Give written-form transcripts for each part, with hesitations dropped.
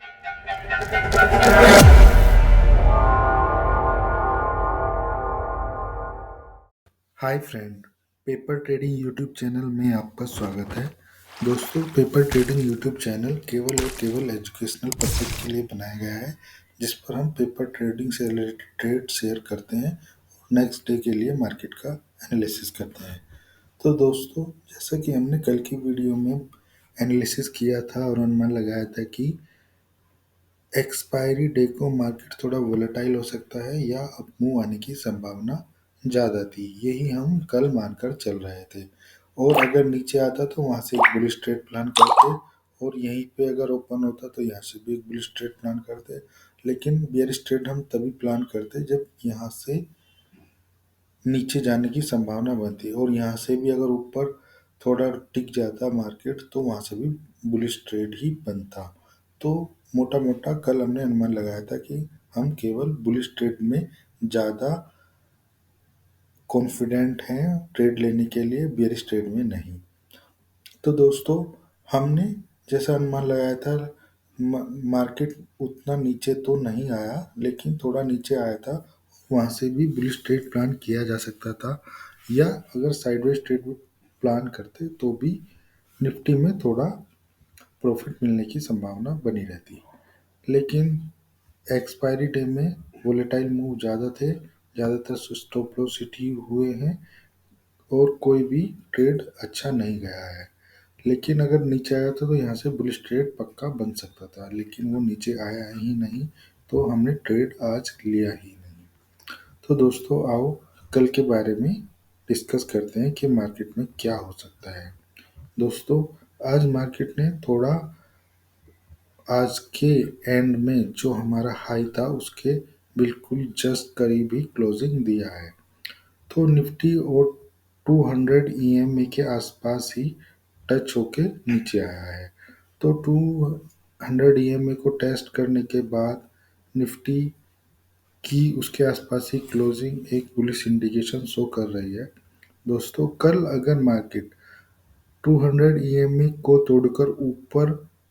Hi friend, paper trading YouTube channel में आपका स्वागत है। दोस्तों, पेपर ट्रेडिंग यूट्यूब चैनल केवल और केवल एजुकेशनल पर्पज के लिए बनाया गया है, जिस पर हम पेपर ट्रेडिंग से रिलेटेड ट्रेड शेयर करते हैं और नेक्स्ट डे के लिए मार्केट का एनालिसिस करते हैं। तो दोस्तों, जैसा कि हमने कल की वीडियो में एनालिसिस किया था और अनुमान लगाया था कि एक्सपायरी डे को मार्केट थोड़ा वोलेटाइल हो सकता है या अप मूव आने की संभावना ज़्यादा थी। यही हम कल मानकर चल रहे थे और अगर नीचे आता तो वहाँ से एक बुलिश ट्रेड प्लान करते और यहीं पे अगर ओपन होता तो यहाँ से भी एक बुलिश ट्रेड प्लान करते। लेकिन बेयरिश ट्रेड हम तभी प्लान करते जब यहाँ से नीचे जाने की संभावना बनती और यहाँ से भी अगर ऊपर थोड़ा टिक जाता मार्केट तो वहाँ से भी बुलिश ट्रेड ही बनता। तो मोटा मोटा कल हमने अनुमान लगाया था कि हम केवल बुलिश ट्रेड में ज़्यादा कॉन्फिडेंट हैं ट्रेड लेने के लिए, बेयरिश ट्रेड में नहीं। तो दोस्तों, हमने जैसा अनुमान लगाया था मार्केट उतना नीचे तो नहीं आया, लेकिन थोड़ा नीचे आया था। वहाँ से भी बुलिश ट्रेड प्लान किया जा सकता था या अगर साइडवेज ट्रेड प्लान करते तो भी निफ्टी में थोड़ा प्रॉफिट मिलने की संभावना बनी रहती। लेकिन एक्सपायरी डे में वोलेटाइल मूव ज़्यादा थे, ज़्यादातर स्टॉप लॉस हिट ही हुए हैं और कोई भी ट्रेड अच्छा नहीं गया है। लेकिन अगर नीचे आया था तो यहाँ से बुलिश ट्रेड पक्का बन सकता था, लेकिन वो नीचे आया ही नहीं तो हमने ट्रेड आज लिया ही नहीं। तो दोस्तों, आओ कल के बारे में डिस्कस करते हैं कि मार्केट में क्या हो सकता है। दोस्तों, आज मार्केट ने थोड़ा आज के एंड में जो हमारा हाई था उसके बिल्कुल जस्ट करीब ही क्लोजिंग दिया है। तो निफ्टी और 200 ईएमए के आसपास ही टच होके नीचे आया है। तो 200 ईएमए को टेस्ट करने के बाद निफ्टी की उसके आसपास ही क्लोजिंग एक बुलिश इंडिकेशन शो कर रही है। दोस्तों, कल अगर मार्केट 200 ईएमए को तोड़कर ऊपर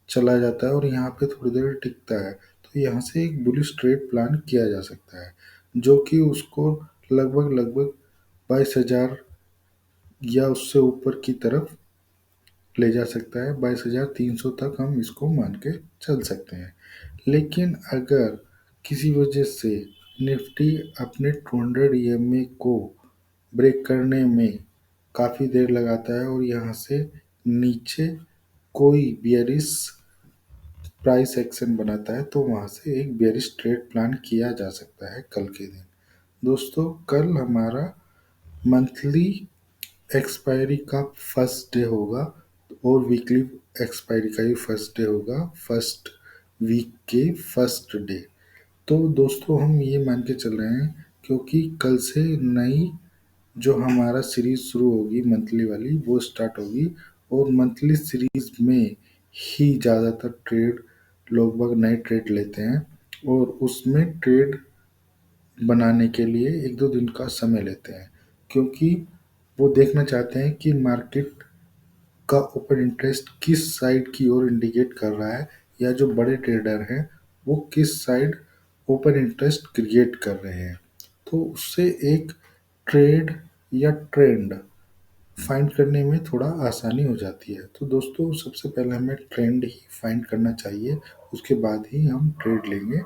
चला जाता है और यहाँ पे थोड़ी देर टिकता है तो यहाँ से एक बुलिश ट्रेड प्लान किया जा सकता है, जो कि उसको लगभग लगभग 22,000 या उससे ऊपर की तरफ ले जा सकता है। 22,300 तक हम इसको मान के चल सकते हैं। लेकिन अगर किसी वजह से निफ्टी अपने 200 ईएमए को ब्रेक करने में काफ़ी देर लगाता है और यहाँ से नीचे कोई बियरिश प्राइस एक्शन बनाता है तो वहाँ से एक बेयरिश ट्रेड प्लान किया जा सकता है कल के दिन। दोस्तों, कल हमारा मंथली एक्सपायरी का फर्स्ट डे होगा और वीकली एक्सपायरी का ही फर्स्ट डे होगा, फर्स्ट वीक के फर्स्ट डे। तो दोस्तों, हम ये मान के चल रहे हैं क्योंकि कल से नई जो हमारा सीरीज शुरू होगी मंथली वाली वो स्टार्ट होगी और मंथली सीरीज में ही ज़्यादातर ट्रेड लोग बाग नए ट्रेड लेते हैं और उसमें ट्रेड बनाने के लिए एक दो दिन का समय लेते हैं, क्योंकि वो देखना चाहते हैं कि मार्केट का ओपन इंटरेस्ट किस साइड की ओर इंडिकेट कर रहा है या जो बड़े ट्रेडर हैं वो किस साइड ओपन इंटरेस्ट क्रिएट कर रहे हैं। तो उससे एक ट्रेड या ट्रेंड फाइंड करने में थोड़ा आसानी हो जाती है। तो दोस्तों, सबसे पहले हमें ट्रेंड ही फाइंड करना चाहिए, उसके बाद ही हम ट्रेड लेंगे।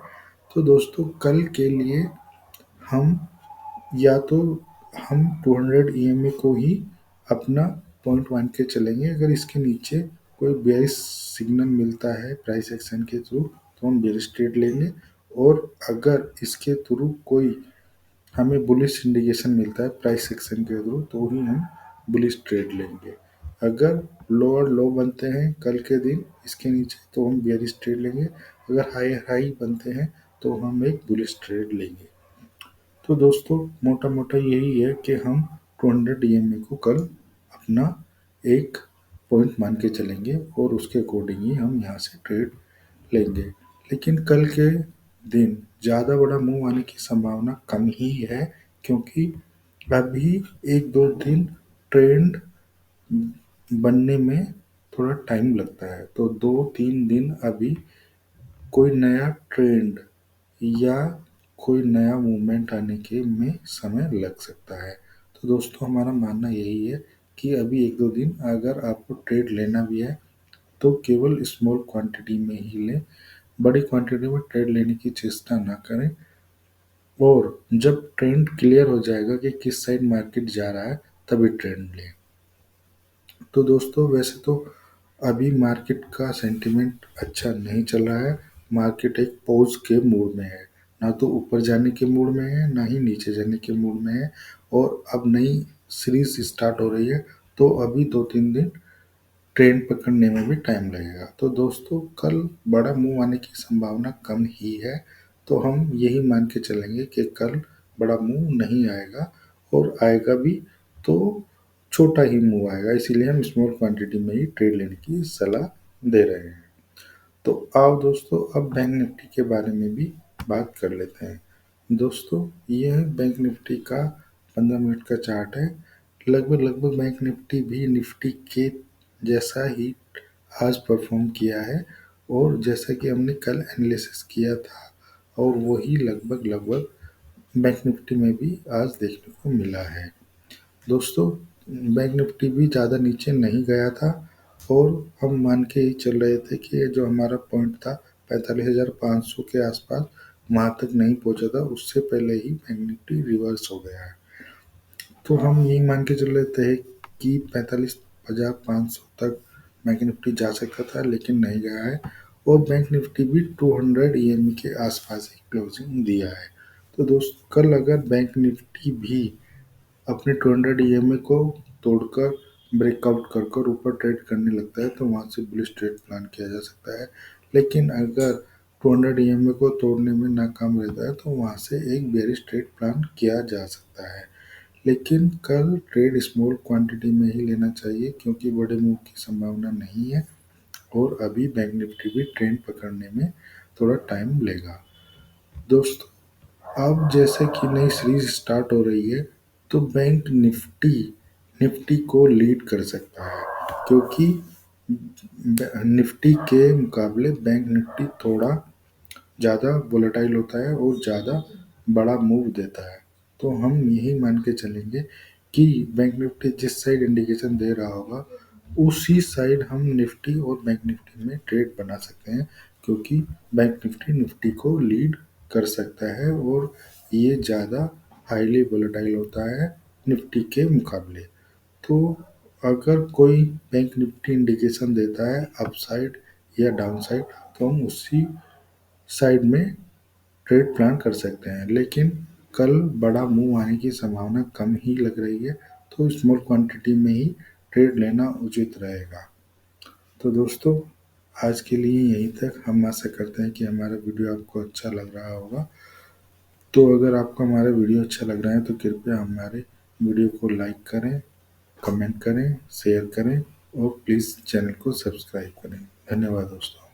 तो दोस्तों, कल के लिए हम या तो हम 200 ईएमए को ही अपना पॉइंट मान के चलेंगे। अगर इसके नीचे कोई बेयरिश सिग्नल मिलता है प्राइस एक्शन के थ्रू तो हम बेयरिश ट्रेड लेंगे और अगर इसके थ्रू कोई हमें बुलिश इंडिकेशन मिलता है प्राइस एक्शन के थ्रू तो ही हम बुलिश ट्रेड लेंगे। अगर लोअर लो बनते हैं कल के दिन इसके नीचे तो हम बेयरिश ट्रेड लेंगे, अगर हाई हाई बनते हैं तो हम एक बुलिश ट्रेड लेंगे। तो दोस्तों, मोटा मोटा यही है कि हम 200 ईएमए को कल अपना एक पॉइंट मान के चलेंगे और उसके अकॉर्डिंग ही हम यहाँ से ट्रेड लेंगे। लेकिन कल के दिन ज़्यादा बड़ा मूव आने की संभावना कम ही है, क्योंकि अभी एक दो दिन ट्रेंड बनने में थोड़ा टाइम लगता है। तो 2-3 दिन अभी कोई नया ट्रेंड या कोई नया मूवमेंट आने के में समय लग सकता है। तो दोस्तों हमारा मानना यही है कि अभी 1-2 दिन अगर आपको ट्रेड लेना भी है तो केवल स्मॉल क्वांटिटी में ही लें, बड़ी क्वांटिटी में ट्रेड लेने की चेष्टा ना करें। और जब ट्रेंड क्लियर हो जाएगा कि किस साइड मार्केट जा रहा है तभी ट्रेंड लें। तो दोस्तों वैसे तो अभी मार्केट का सेंटिमेंट अच्छा नहीं चल रहा है। मार्केट एक पॉज के मूड में है, ना तो ऊपर जाने के मूड में है ना ही नीचे जाने के मूड में है। और अब नई सीरीज स्टार्ट हो रही है, तो अभी 2-3 दिन ट्रेन पकड़ने में भी टाइम लगेगा। तो दोस्तों कल बड़ा मूव आने की संभावना कम ही है। तो हम यही मान के चलेंगे कि कल बड़ा मूव नहीं आएगा, और आएगा भी तो छोटा ही मूव आएगा। इसीलिए हम स्मॉल क्वांटिटी में ही ट्रेड लेने की सलाह दे रहे हैं। तो आओ दोस्तों अब बैंक निफ्टी के बारे में भी बात कर लेते हैं। दोस्तों यह बैंक निफ्टी का 15 मिनट का चार्ट है। लगभग लगभग बैंक निफ्टी भी निफ्टी के जैसा ही आज परफॉर्म किया है, और जैसा कि हमने कल एनालिसिस किया था, और वही लगभग लगभग बैंक निफ्टी में भी आज देखने को मिला है। दोस्तों बैंक निफ्टी भी ज़्यादा नीचे नहीं गया था, और हम मान के ही चल रहे थे कि जो हमारा पॉइंट था 45,500 के आसपास, वहाँ तक नहीं पहुँचा था। उससे पहले ही बैंक निफ्टी रिवर्स हो गया है। तो हम यही मान के चल रहे थे कि 45,500 तक बैंक निफ्टी जा सकता था, लेकिन नहीं गया है। और बैंक निफ्टी भी 200 ईएमई के आसपास ही क्लोजिंग दिया है। तो दोस्तों कल अगर बैंक निफ्टी भी अपने 200 ईएमए को तोड़कर ब्रेकआउट कर कर ऊपर ट्रेड करने लगता है, तो वहाँ से बुलिश ट्रेड प्लान किया जा सकता है। लेकिन अगर 200 ईएमए को तोड़ने में नाकाम रहता है, तो वहाँ से एक बेरिश ट्रेड प्लान किया जा सकता है। लेकिन कल ट्रेड स्मॉल क्वांटिटी में ही लेना चाहिए, क्योंकि बड़े मूव की संभावना नहीं है, और अभी बैंक निफ्टी भी ट्रेंड पकड़ने में थोड़ा टाइम लेगा। दोस्तों अब जैसे कि नई सीरीज स्टार्ट हो रही है, तो बैंक निफ्टी निफ्टी को लीड कर सकता है, क्योंकि निफ्टी के मुकाबले बैंक निफ्टी थोड़ा ज़्यादा वोलेटाइल होता है और ज़्यादा बड़ा मूव देता है। तो हम यही मान के चलेंगे कि बैंक निफ्टी जिस साइड इंडिकेशन दे रहा होगा, उसी साइड हम निफ्टी और बैंक निफ्टी में ट्रेड बना सकते हैं, क्योंकि बैंक निफ्टी निफ्टी को लीड कर सकता है, और ये ज़्यादा हाईली वोलेटाइल होता है निफ्टी के मुकाबले। तो अगर कोई बैंक निफ्टी इंडिकेशन देता है अपसाइड या डाउनसाइड, तो हम उसी साइड में ट्रेड प्लान कर सकते हैं। लेकिन कल बड़ा मूव आने की संभावना कम ही लग रही है, तो स्मॉल क्वांटिटी में ही ट्रेड लेना उचित रहेगा। तो दोस्तों आज के लिए यहीं तक। हम आशा करते हैं कि हमारा वीडियो आपको अच्छा लग रहा होगा। तो अगर आपको हमारा वीडियो अच्छा लग रहा है तो कृपया हमारे वीडियो को लाइक करें, कमेंट करें, शेयर करें, और प्लीज़ चैनल को सब्सक्राइब करें। धन्यवाद दोस्तों।